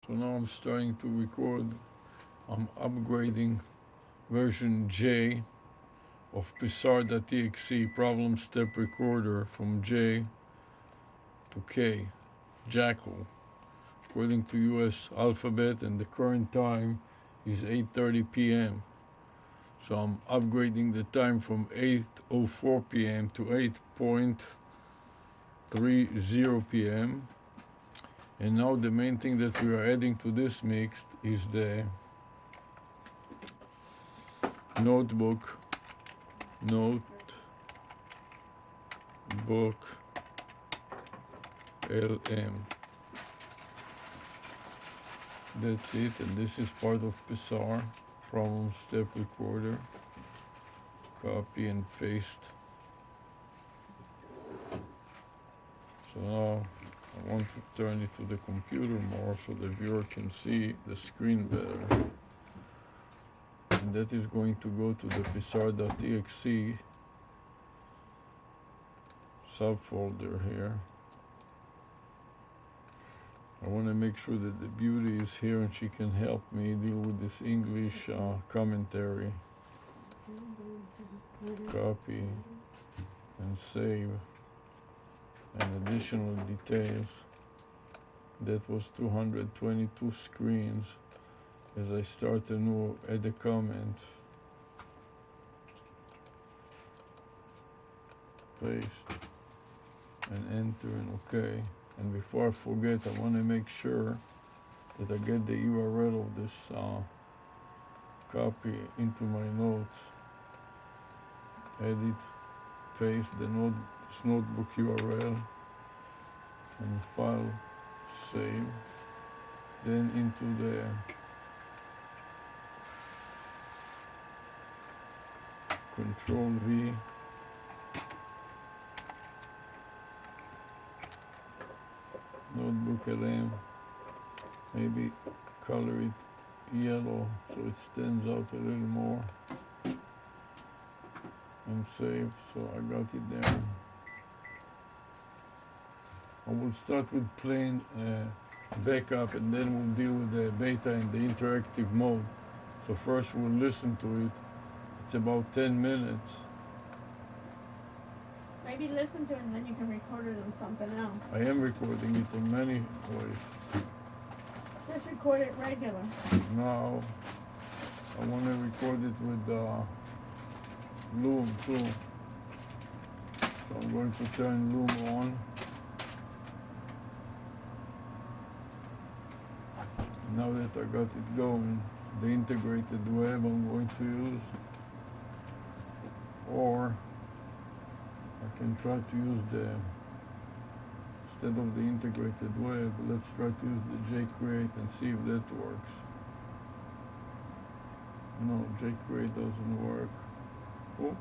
So now I'm starting to record. I'm upgrading version J of Psar.exe problem step recorder from J to K, Jackal, according to US alphabet, and the current time is 8:30 p.m. So I'm upgrading the time from 8:04 p.m. to 8:30 p.m. And now the main thing that we are adding to this mix is the notebook LM. That's it, and this is part of Psar problem step recorder. Copy and paste. So now I want to turn it to the computer more so the viewer can see the screen better. And that is going to go to the Psar.exe subfolder here. I want to make sure that the beauty is here and she can help me deal with this English commentary. Copy and save, and additional details. That was 222 screens. As I start a new, add a comment, paste, and enter and OK. And before I forget, I want to make sure that I get the URL of this copy into my notes. Edit, paste this notebook URL, and file, save. Then into the Control V, notebook LM, maybe color it yellow so it stands out a little more, and save. So I got it there. I will start with plain backup, and then we'll deal with the beta and the interactive mode. So first we'll listen to it. It's about 10 minutes. Maybe listen to it and then you can record it on something else. I am recording it in many ways. Just record it regular. Now I want to record it with Loom too. So I'm going to turn Loom on. Now that I got it going, the integrated web I'm going to use, or I can try to use instead of the integrated web, let's try to use the jCreate and see if that works. No, jCreate doesn't work. Oh,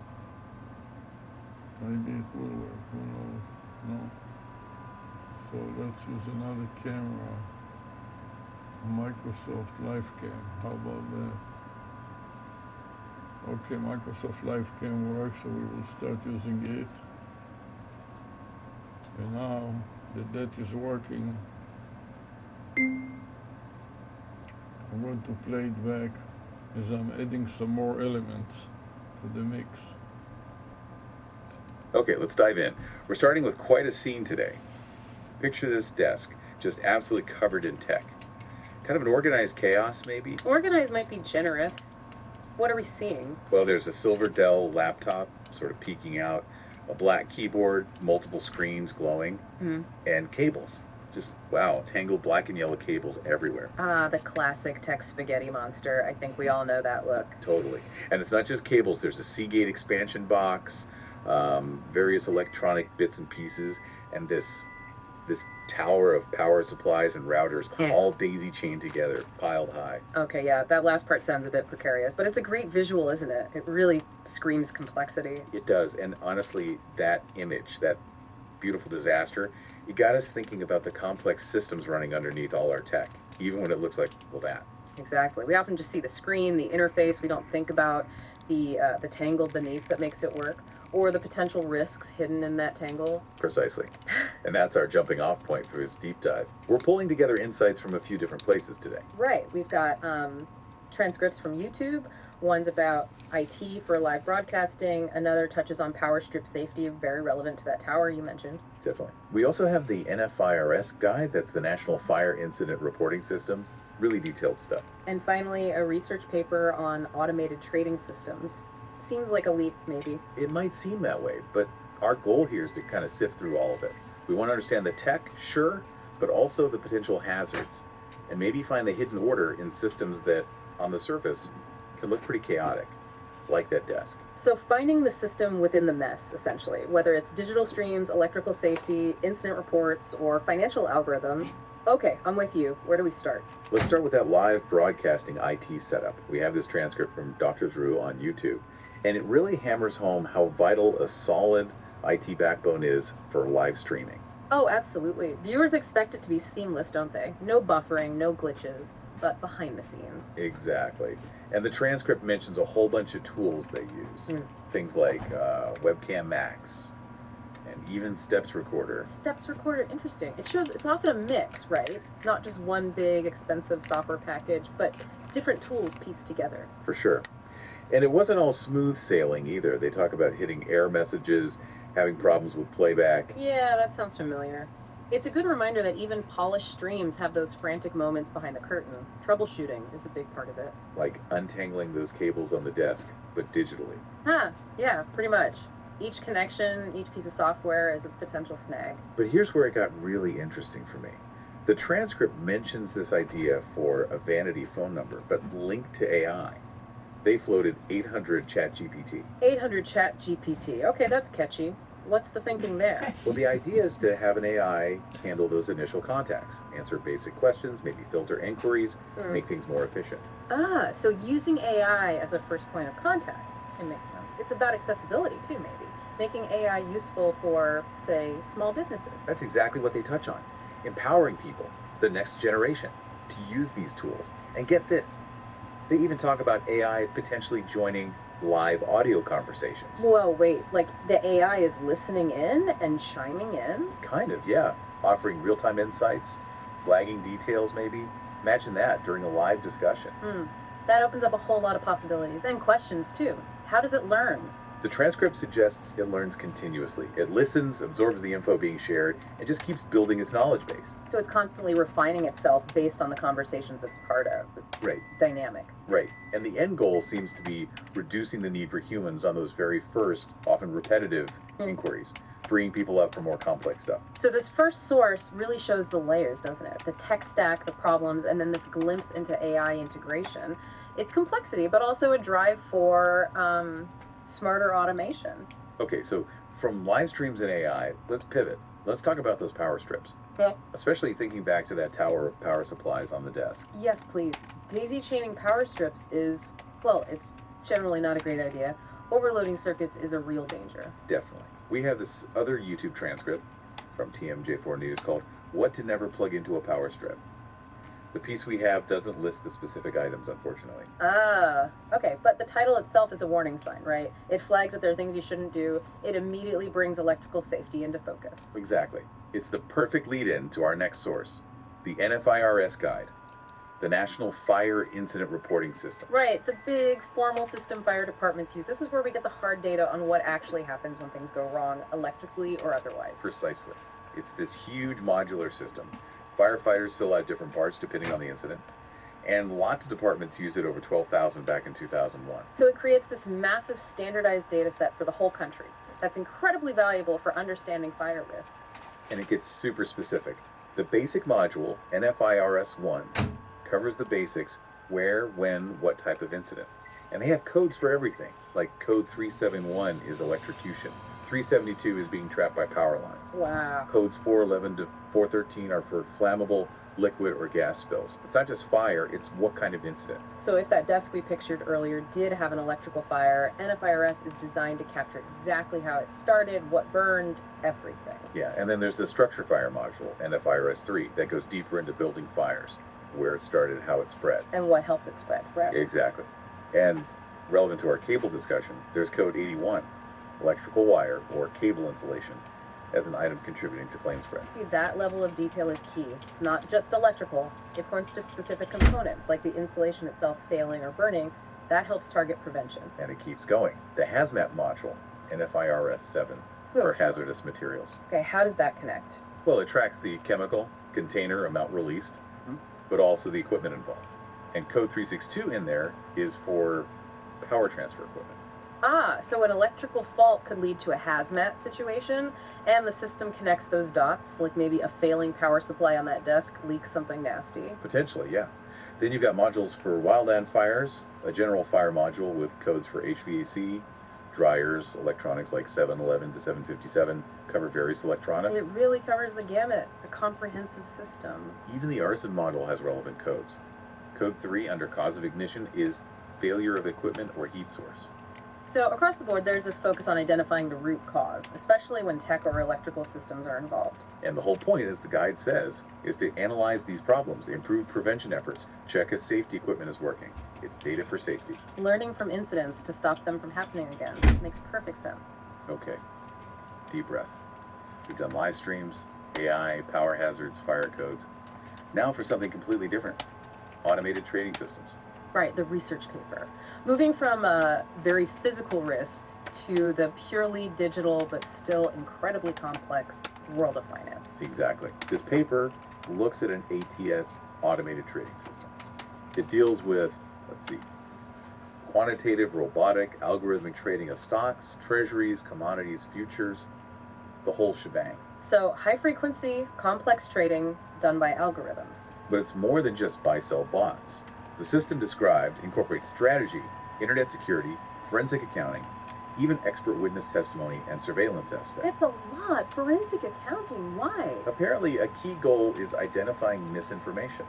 maybe it will work, who knows? No. So let's use another camera, Microsoft LiveCam. How about that? Okay, Microsoft LiveCam works, so we will start using it. And now that is working, I'm going to play it back as I'm adding some more elements to the mix. Okay, let's dive in. We're starting with quite a scene today. Picture this desk, just absolutely covered in tech. Kind of an organized chaos, maybe? Organized might be generous. What are we seeing? Well, there's a silver Dell laptop sort of peeking out, a black keyboard, multiple screens glowing, and cables. Just, wow, tangled black and yellow cables everywhere. Ah, the classic tech spaghetti monster. I think we all know that look. Totally. And it's not just cables. There's a Seagate expansion box, various electronic bits and pieces, and this tower of power supplies and routers, all daisy-chained together, piled high. Okay, yeah, that last part sounds a bit precarious, but it's a great visual, isn't it? It really screams complexity. It does, and honestly, that image, that beautiful disaster, it got us thinking about the complex systems running underneath all our tech, even when it looks like, well, that. Exactly. We often just see the screen, the interface. We don't think about the tangle beneath that makes it work, Or the potential risks hidden in that tangle. Precisely. And that's our jumping off point for this deep dive. We're pulling together insights from a few different places today. Right. We've got transcripts from YouTube. One's about IT for live broadcasting. Another touches on power strip safety, very relevant to that tower you mentioned. Definitely. We also have the NFIRS guide, that's the National Fire Incident Reporting System. Really detailed stuff. And finally, a research paper on automated trading systems. Seems like a leap, maybe. It might seem that way, but our goal here is to kind of sift through all of it. We want to understand the tech, sure, but also the potential hazards, and maybe find the hidden order in systems that, on the surface, can look pretty chaotic, like that desk. So finding the system within the mess, essentially, whether it's digital streams, electrical safety, incident reports, or financial algorithms. Okay, I'm with you. Where do we start? Let's start with that live broadcasting IT setup. We have this transcript from Dr. Drew on YouTube, and it really hammers home how vital a solid IT backbone is for live streaming. Oh, absolutely. Viewers expect it to be seamless, don't they? No buffering, no glitches, but behind the scenes. Exactly. And the transcript mentions a whole bunch of tools they use. Things like Webcam Max and even Steps Recorder. Steps Recorder, interesting. It shows it's often a mix, right? Not just one big expensive software package, but different tools pieced together. For sure. And it wasn't all smooth sailing either. They talk about hitting error messages, having problems with playback. Yeah, that sounds familiar. It's a good reminder that even polished streams have those frantic moments behind the curtain. Troubleshooting is a big part of it. Like untangling those cables on the desk, but digitally. Huh, yeah, pretty much. Each connection, each piece of software is a potential snag. But here's where it got really interesting for me. The transcript mentions this idea for a vanity phone number, but linked to AI. They floated 800 ChatGPT. 800 ChatGPT. Okay, that's catchy. What's the thinking there? Well, the idea is to have an AI handle those initial contacts, answer basic questions, maybe filter inquiries, make things more efficient. Ah, so using AI as a first point of contact. It makes sense. It's about accessibility too, maybe. Making AI useful for, say, small businesses. That's exactly what they touch on. Empowering people, the next generation, to use these tools. And get this, they even talk about AI potentially joining live audio conversations. Whoa, wait, like the AI is listening in and chiming in? Kind of, yeah. Offering real-time insights, flagging details maybe. Imagine that during a live discussion. That opens up a whole lot of possibilities and questions too. How does it learn? The transcript suggests it learns continuously. It listens, absorbs the info being shared, and just keeps building its knowledge base. So it's constantly refining itself based on the conversations it's part of. It's Right. dynamic. Right. And the end goal seems to be reducing the need for humans on those very first, often repetitive inquiries, freeing people up for more complex stuff. So this first source really shows the layers, doesn't it? The tech stack, the problems, and then this glimpse into AI integration. It's complexity, but also a drive for smarter automation. Okay, so from live streams and AI, let's pivot. Let's talk about those power strips. Yeah. Especially thinking back to that tower of power supplies on the desk. Yes, please. Daisy chaining power strips is, well, it's generally not a great idea. Overloading circuits is a real danger. Definitely. We have this other YouTube transcript from TMJ4 News called What to Never Plug into a Power Strip. The piece we have doesn't list the specific items, unfortunately. Ah, okay, but the title itself is a warning sign, right? It flags that there are things you shouldn't do. It immediately brings electrical safety into focus. Exactly. It's the perfect lead-in to our next source, the NFIRS guide, the National Fire Incident Reporting System. Right, the big formal system fire departments use. This is where we get the hard data on what actually happens when things go wrong, electrically or otherwise. Precisely. It's this huge modular system. Firefighters fill out different parts depending on the incident, and lots of departments used it, over 12,000 back in 2001. So it creates this massive standardized data set for the whole country. That's incredibly valuable for understanding fire risks. And it gets super specific. The basic module, NFIRS-1, covers the basics: where, when, what type of incident. And they have codes for everything, like code 371 is electrocution. 372 is being trapped by power lines. Wow. Codes 411 to 413 are for flammable, liquid, or gas spills. It's not just fire, it's what kind of incident. So if that desk we pictured earlier did have an electrical fire, NFIRS is designed to capture exactly how it started, what burned, everything. Yeah, and then there's the structure fire module, NFIRS-3, that goes deeper into building fires, where it started, how it spread. And what helped it spread, right? Exactly. And relevant to our cable discussion, there's code 81, electrical wire, or cable insulation as an item contributing to flame spread. See, that level of detail is key. It's not just electrical. It points to specific components, like the insulation itself failing or burning. That helps target prevention. And it keeps going. The hazmat module, NFIRS 7, for Oof. hazardous materials. Okay, how does that connect? Well, it tracks the chemical, container, amount released, but also the equipment involved. And code 362 in there is for power transfer equipment. Ah, so an electrical fault could lead to a hazmat situation, and the system connects those dots, like maybe a failing power supply on that desk leaks something nasty. Potentially, yeah. Then you've got modules for wildland fires, a general fire module with codes for HVAC, dryers, electronics like 711 to 757, cover various electronics. It really covers the gamut, a comprehensive system. Even the arson module has relevant codes. Code 3 under cause of ignition is failure of equipment or heat source. So across the board, there's this focus on identifying the root cause, especially when tech or electrical systems are involved. And the whole point, as the guide says, is to analyze these problems, improve prevention efforts, check if safety equipment is working. It's data for safety. Learning from incidents to stop them from happening again makes perfect sense. Okay, deep breath. We've done live streams, AI, power hazards, fire codes. Now for something completely different. Automated trading systems. Right, the research paper. Moving from very physical risks to the purely digital but still incredibly complex world of finance. Exactly. This paper looks at an ATS automated trading system. It deals with, let's see, quantitative, robotic, algorithmic trading of stocks, treasuries, commodities, futures, the whole shebang. So high frequency, complex trading done by algorithms. But it's more than just buy-sell bots. The system described incorporates strategy, internet security, forensic accounting, even expert witness testimony and surveillance aspects. It's a lot. Forensic accounting, why? Apparently, a key goal is identifying misinformation,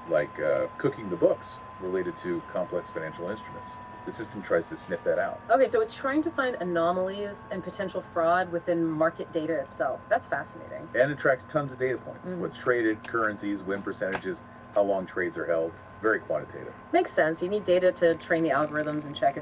like cooking the books related to complex financial instruments. The system tries to sniff that out. Okay, so it's trying to find anomalies and potential fraud within market data itself. That's fascinating. And it tracks tons of data points. What's traded, currencies, win percentages, how long trades are held. Very quantitative. Makes sense. You need data to train the algorithms and check if